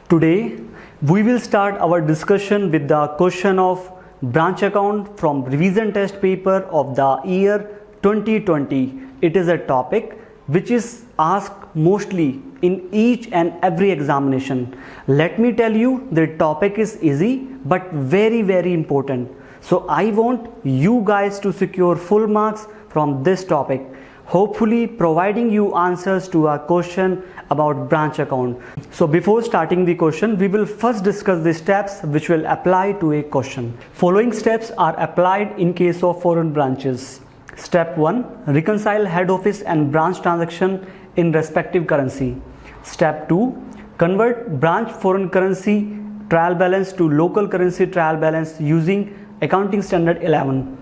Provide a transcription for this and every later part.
Today, we will start our discussion with the question of branch account from revision test paper of the year 2020. It is a topic which is asked mostly in each and every examination. Let me tell you, the topic is easy but very important. So I want you guys to secure full marks from this topic, hopefully providing you answers to a question about branch account. So before starting the question, we will first discuss the steps which will apply to a question. Following steps are applied in case of foreign branches. Step 1. Reconcile head office and branch transaction in respective currency. Step 2. Convert branch foreign currency trial balance to local currency trial balance using Accounting Standard 11.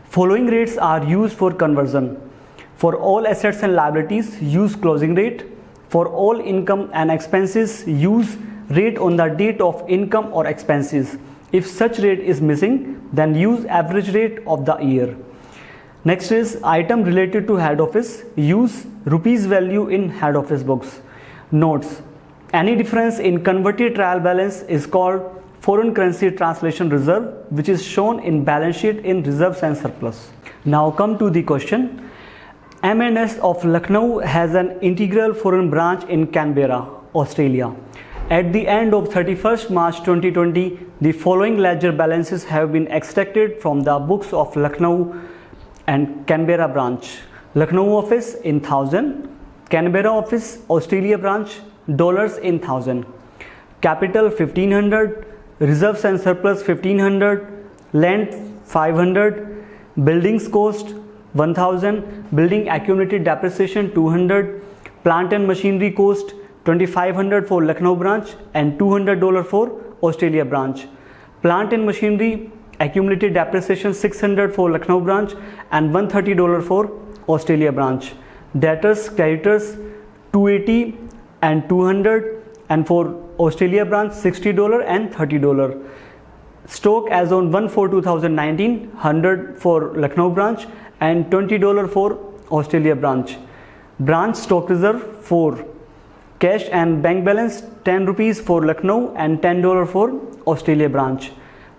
Following rates are used for conversion. For all assets and liabilities, use closing rate. For all income and expenses, use rate on the date of income or expenses. If such rate is missing, then use average rate of the year. Next is item related to head office. Use rupees value in head office books. Notes: any difference in converted trial balance is called foreign currency translation reserve, which is shown in balance sheet in reserves and surplus. Now come to the question. M&S of Lucknow has an integral foreign branch in Canberra, Australia. At the end of 31st March 2020, the following ledger balances have been extracted from the books of Lucknow and Canberra branch. Lucknow office in 1000, Canberra office, Australia branch, dollars in 1000. Capital 1500, reserves and surplus 1500, land 500, buildings cost 1000, building accumulated depreciation 200, plant and machinery cost 2500 for Lucknow branch and $200 for Australia branch. Plant and machinery accumulated depreciation 600 for Lucknow branch and $130 for Australia branch. Debtors, creditors 280 and 200, and for Australia branch $60 and $30. Stock as on 1/4/2019, 100 for Lucknow branch and $20 for Australia branch. Branch stock reserve 4. Cash and bank balance 10 rupees for Lucknow and $10 for Australia branch.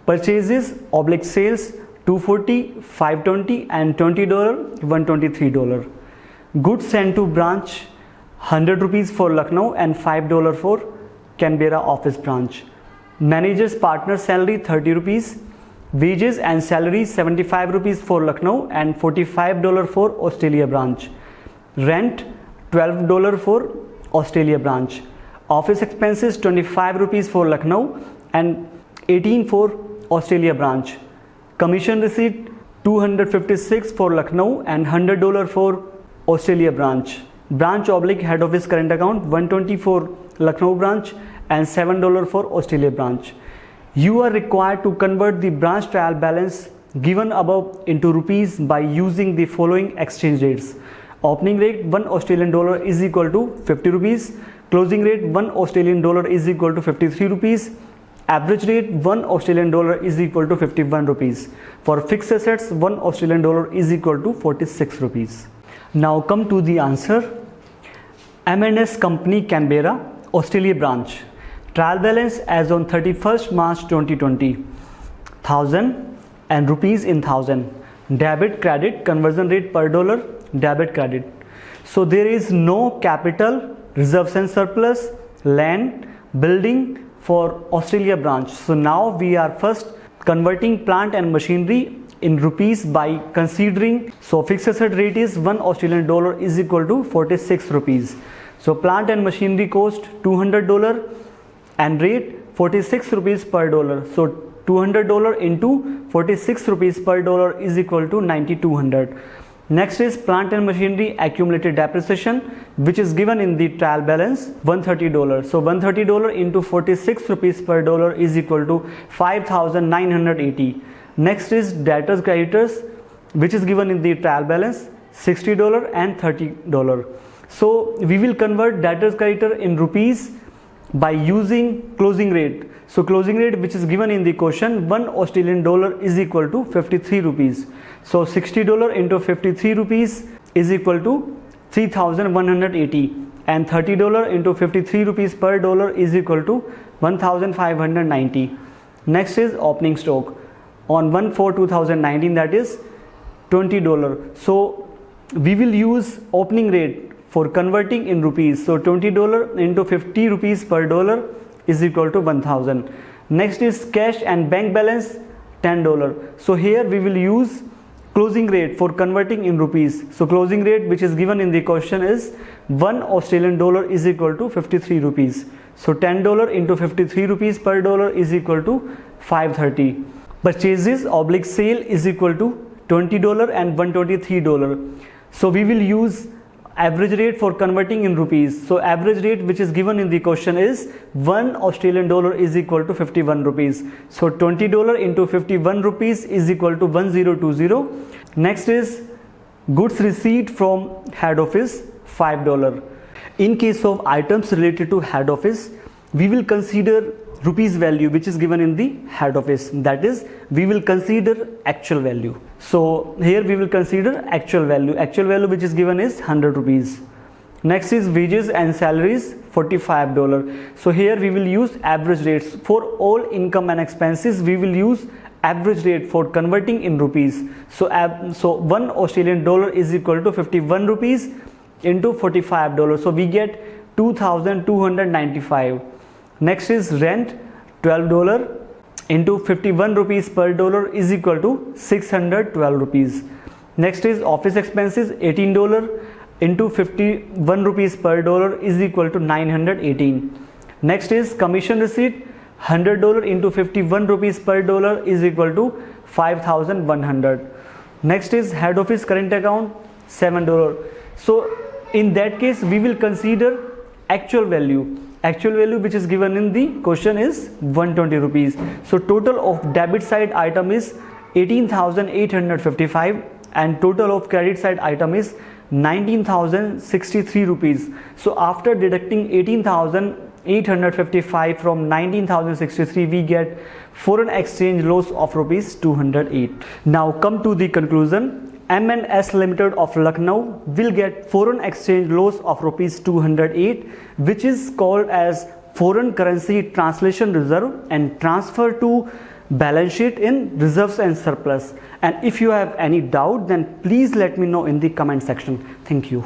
Purchases / sales 240, 520 and $20, $123. Goods sent to branch 100 rupees for Lucknow and $5 for Canberra office branch. Managers partner salary 30 rupees. Wages and salaries 75 rupees for Lucknow and $45 for Australia branch. Rent $12 for Australia branch. Office expenses 25 rupees for Lucknow and 18 for Australia branch. Commission receipt 256 for Lucknow and $100 for Australia branch. Branch / head office current account 120 for Lucknow branch and $7 for Australia branch. You are required to convert the branch trial balance given above into rupees by using the following exchange rates. Opening rate $1 is equal to 50 rupees. Closing rate $1 is equal to 53 rupees. Average rate $1 is equal to 51 rupees. For fixed assets, $1 is equal to 46 rupees. Now come to the answer. M&S Company Canberra, Australia branch. Trial balance as on 31st March 2020, 1000 and rupees in 1000. Debit credit conversion rate per dollar, debit credit. So there is no capital, reserves and surplus, land, building for Australia branch. So now we are first converting plant and machinery in rupees by considering, so fixed asset rate is $1 is equal to 46 rupees. So plant and machinery cost $200 and rate 46 rupees per dollar. So $200 into 46 rupees per dollar is equal to 9200. Next is plant and machinery accumulated depreciation, which is given in the trial balance $130. So $130 into 46 rupees per dollar is equal to 5980. Next is debtors creditors, which is given in the trial balance $60 and $30. So we will convert debtors creditor in rupees by using closing rate. So closing rate which is given in the question, $1 is equal to 53 rupees. So $60 into 53 rupees is equal to 3180. and $30 into 53 rupees per dollar is equal to 1590. Next is opening stock on 1/4/2019, that is $20. So we will use opening rate for converting in rupees. So $20 into 50 rupees per dollar is equal to 1000. Next is cash and bank balance, $10. So here we will use closing rate for converting in rupees. So closing rate which is given in the question is 1 Australian dollar is equal to 53 rupees. So $10 into 53 rupees per dollar is equal to 530. Purchases oblique sale is equal to $20 and $123. So we will use average rate for converting in rupees. So average rate which is given in the question is 1 Australian dollar is equal to 51 rupees. So $20 into 51 rupees is equal to 1020. Next is goods received from head office, $5. In case of items related to head office, we will consider rupees value which is given in the head office, that is we will consider actual value. So here we will consider actual value which is given is 100 rupees. Next is wages and salaries, $45. So here we will use average rates for all income and expenses. We will use average rate for converting in rupees. So 1 Australian dollar is equal to 51 rupees into $45. So we get 2295. Next is rent, $12 into 51 rupees per dollar is equal to 612 rupees. Next is office expenses, $18 into 51 rupees per dollar is equal to 918. Next is commission receipt, $100 into 51 rupees per dollar is equal to 5100. Next is head office current account, $7. So in that case we will consider actual value which is given in the question is 120 rupees. So total of debit side item is 18,855 and total of credit side item is 19,063 rupees. So after deducting 18,855 from 19,063 we get foreign exchange loss of rupees 208. Now come to the conclusion. M&S Limited of Lucknow will get foreign exchange loss of rupees 208, which is called as foreign currency translation reserve and transfer to balance sheet in reserves and surplus. And if you have any doubt, then please let me know in the comment section. Thank you.